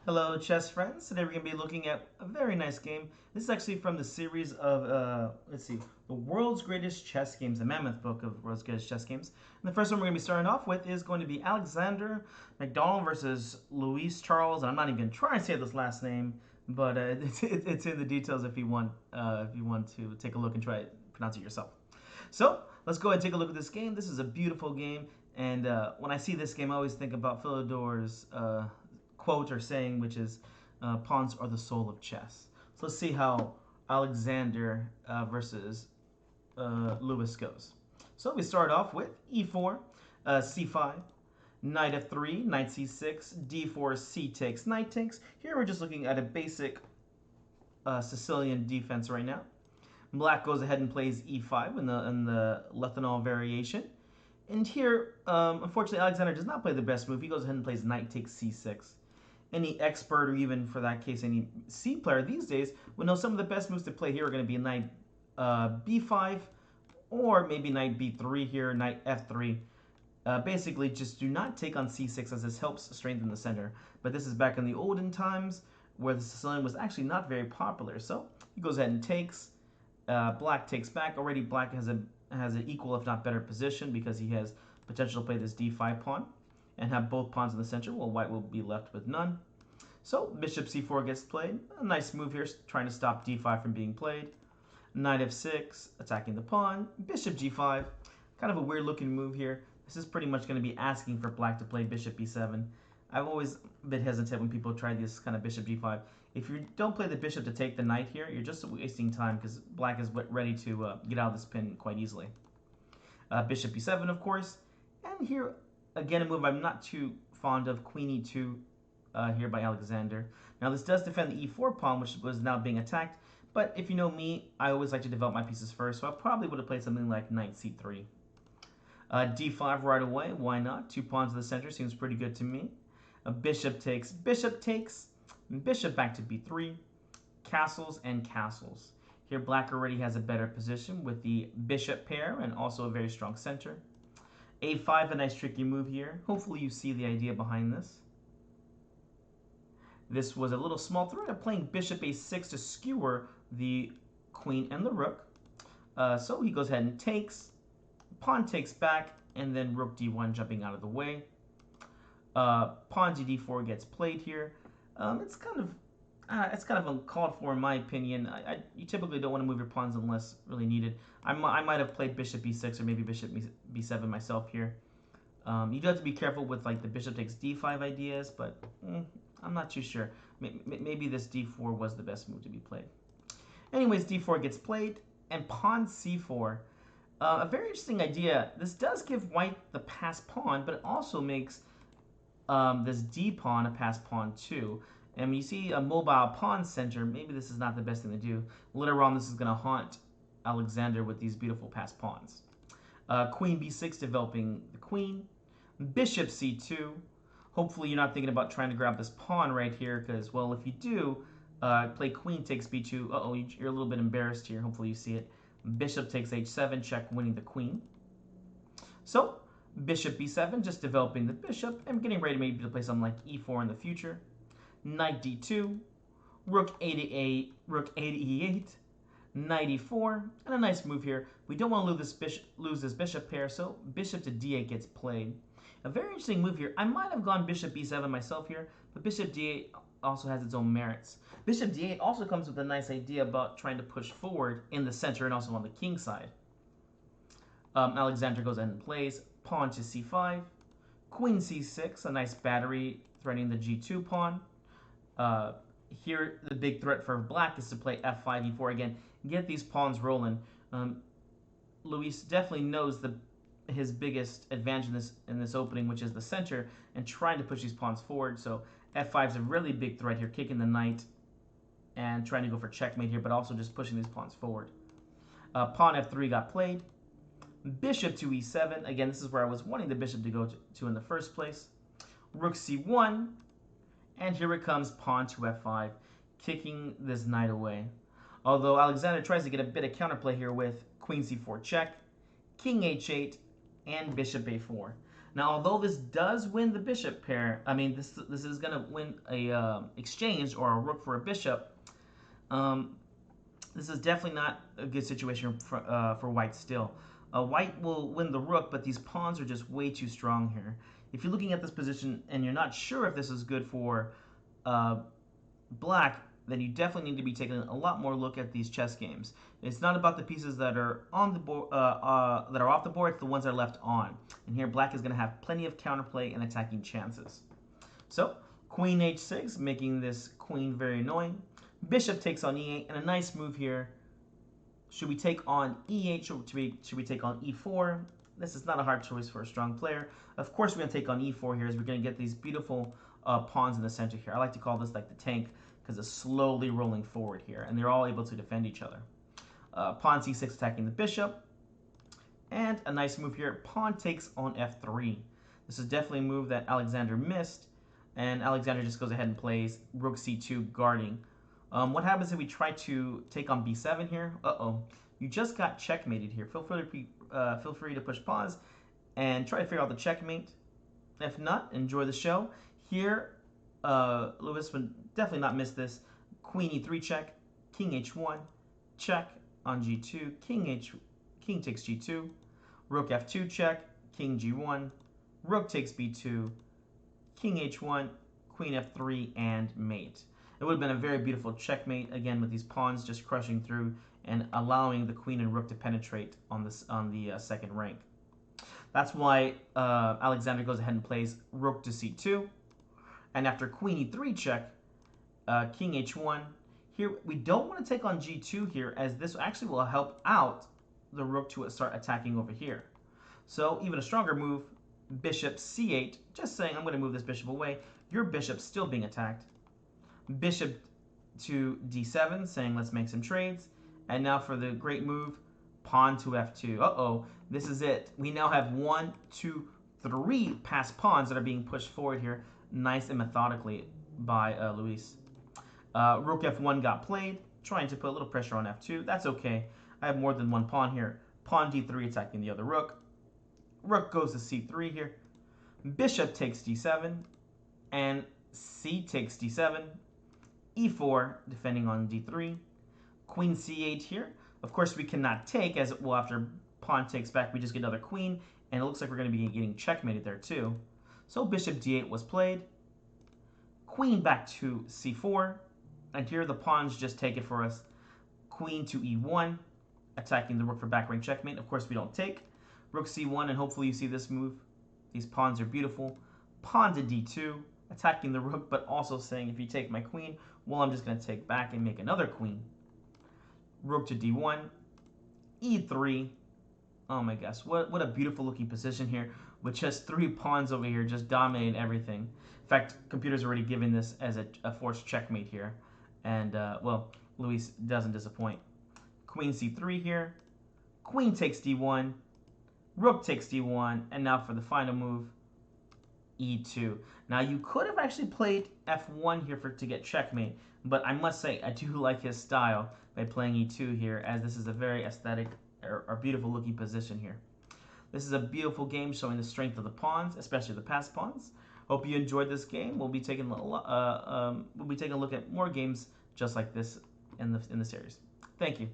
Hello, chess friends. Today we're going to be looking at a very nice game. This is actually from the series of, let's see, The World's Greatest Chess Games, the Mammoth Book of World's Greatest Chess Games. And the first one we're going to be starting off with is going to be Alexander McDonnell versus Louis Charles. And I'm not even going to try and say this last name, but it's in the details if you want to take a look and try to pronounce it yourself. So let's go ahead and take a look at this game. This is a beautiful game. And when I see this game, I always think about Philidor's quote or saying, which is, pawns are the soul of chess. So let's see how Alexander versus Louis goes. So we start off with e4, c5, knight f3, knight c6, d4, c takes, knight takes. Here we're just looking at a basic Sicilian defense right now. Black goes ahead and plays e5 in the Labourdonnais variation. And here, unfortunately, Alexander does not play the best move. He goes ahead and plays knight takes c6. Any expert, or even for that case, any C player these days, would know some of the best moves to play here are going to be knight b5, or maybe knight b3 here, knight f3. Basically, just do not take on c6, as this helps strengthen the center. But this is back in the olden times, where the Sicilian was actually not very popular. So he goes ahead and takes. Black takes back. Already black has an equal, if not better, position, because he has potential to play this d5 pawn and have both pawns in the center, while white will be left with none. So bishop c4 gets played. A nice move here, trying to stop d5 from being played. Knight f6, attacking the pawn. Bishop g5, kind of a weird looking move here. This is pretty much going to be asking for black to play bishop b7. I've always been hesitant when people try this kind of bishop g5. If you don't play the bishop to take the knight here, you're just wasting time, because black is ready to get out of this pin quite easily. Bishop b7, of course. And here, again, a move I'm not too fond of, queen e2 here by Alexander. Now, this does defend the e4 pawn, which was now being attacked. But if you know me, I always like to develop my pieces first, so I probably would have played something like knight c3. d5 right away, why not? Two pawns in the center seems pretty good to me. Bishop takes, bishop back to b3, castles and castles. Here black already has a better position with the bishop pair and also a very strong center. a5, a nice tricky move here. Hopefully you see the idea behind this. This was a little small threat of playing bishop a6 to skewer the queen and the rook. So he goes ahead and takes, pawn takes back, and then rook d1 jumping out of the way. Pawn to d4 gets played here. It's kind of uncalled for in my opinion. You typically don't want to move your pawns unless really needed. I might have played bishop b6 or maybe bishop b7 myself here. You do have to be careful with like the bishop takes d5 ideas, but I'm not too sure. Maybe this d4 was the best move to be played. Anyways, d4 gets played, and pawn c4. A very interesting idea. This does give white the pass pawn, but it also makes this d pawn a pass pawn too. And when you see a mobile pawn center, maybe this is not the best thing to do. Later on, this is going to haunt Alexander with these beautiful pass pawns. Queen b6 developing the queen. Bishop c2. Hopefully you're not thinking about trying to grab this pawn right here, because, well, if you do, play queen takes b2. Uh-oh, you're a little bit embarrassed here. Hopefully you see it. Bishop takes h7, check, winning the queen. So, bishop b7, just developing the bishop, and getting ready maybe to play something like e4 in the future. Knight d2, rook a to a, rook a to e8, knight e4, and a nice move here. We don't want to lose this bishop pair, so bishop to d8 gets played. A very interesting move here. I might have gone bishop b7 myself here, but bishop d8 also has its own merits. Bishop d8 also comes with a nice idea about trying to push forward in the center and also on the king side. Alexander goes ahead and plays pawn to c5, queen c6, a nice battery threatening the g2 pawn. Here, the big threat for black is to play f5, e4 again, get these pawns rolling. Luis definitely knows his biggest advantage in this opening, which is the center, and trying to push these pawns forward. So f5 is a really big threat here, kicking the knight and trying to go for checkmate here, but also just pushing these pawns forward. Pawn f3 got played. Bishop to e7. Again, this is where I was wanting the bishop to go to in the first place. Rook c1. And here it comes, pawn to f5, kicking this knight away. Although Alexander tries to get a bit of counterplay here with queen c4 check, king h8, and bishop a4. Now, although this does win the bishop pair, I mean, this is going to win a exchange or a rook for a bishop. This is definitely not a good situation for white still. White will win the rook, but these pawns are just way too strong here. If you're looking at this position and you're not sure if this is good for black, then you definitely need to be taking a lot more look at these chess games. It's not about the pieces that are on the board, that are off the board. It's the ones that are left on. And here, black is going to have plenty of counterplay and attacking chances. So, queen h6, making this queen very annoying. Bishop takes on e8, and a nice move here. Should we take on e8? Should we take on e4? This is not a hard choice for a strong player. Of course, we're going to take on e4 here, as we're going to get these beautiful pawns in the center here. I like to call this like the tank, because it's slowly rolling forward here, and they're all able to defend each other. Pawn c6 attacking the bishop, and a nice move here. Pawn takes on f3. This is definitely a move that Alexander missed, and Alexander just goes ahead and plays rook c2 guarding. What happens if we try to take on b7 here? Uh-oh. You just got checkmated here. Feel free to push pause and try to figure out the checkmate. If not, enjoy the show. Here, Louis would definitely not miss this. Queen e3 check, king h1, check on g2, king takes g2, rook f2 check, king g1, rook takes b2, king h1, queen f3, and mate. It would have been a very beautiful checkmate, again, with these pawns just crushing through and allowing the queen and rook to penetrate on the second rank. That's why Alexander goes ahead and plays rook to c2. And after queen e3 check, king h1. Here, we don't want to take on g2 here, as this actually will help out the rook to start attacking over here. So even a stronger move, bishop c8, just saying I'm going to move this bishop away. Your bishop's still being attacked. Bishop to d7, saying let's make some trades. And now for the great move, pawn to f2. Uh-oh, this is it. We now have 1, 2, 3 passed pawns that are being pushed forward here, nice and methodically by Luis. Rook f1 got played, trying to put a little pressure on f2. That's okay. I have more than one pawn here. Pawn d3 attacking the other rook. Rook goes to c3 here. Bishop takes d7, and c takes d7. e4 defending on d3. Queen c8 here. Of course, we cannot take, as well, after pawn takes back, we just get another queen, and it looks like we're going to be getting checkmated there too. So bishop d8 was played. Queen back to c4, and here the pawns just take it for us. Queen to e1, attacking the rook for back rank checkmate. Of course, we don't take. Rook c1, and hopefully you see this move. These pawns are beautiful. Pawn to d2, attacking the rook, but also saying if you take my queen, well, I'm just going to take back and make another queen. Rook to d1, e3. Oh my gosh, what a beautiful looking position here, with just 3 pawns over here just dominating everything. In fact, computers already giving this as a forced checkmate here. And, well, Luis doesn't disappoint. Queen c3 here. Queen takes d1. Rook takes d1. And now for the final move, e2. Now, you could have actually played f1 here to get checkmate. But I must say, I do like his style by playing e2 here, as this is a very aesthetic or beautiful looking position here. This is a beautiful game showing the strength of the pawns, especially the passed pawns. Hope you enjoyed this game. We'll be taking a look at more games just like this in the series. Thank you.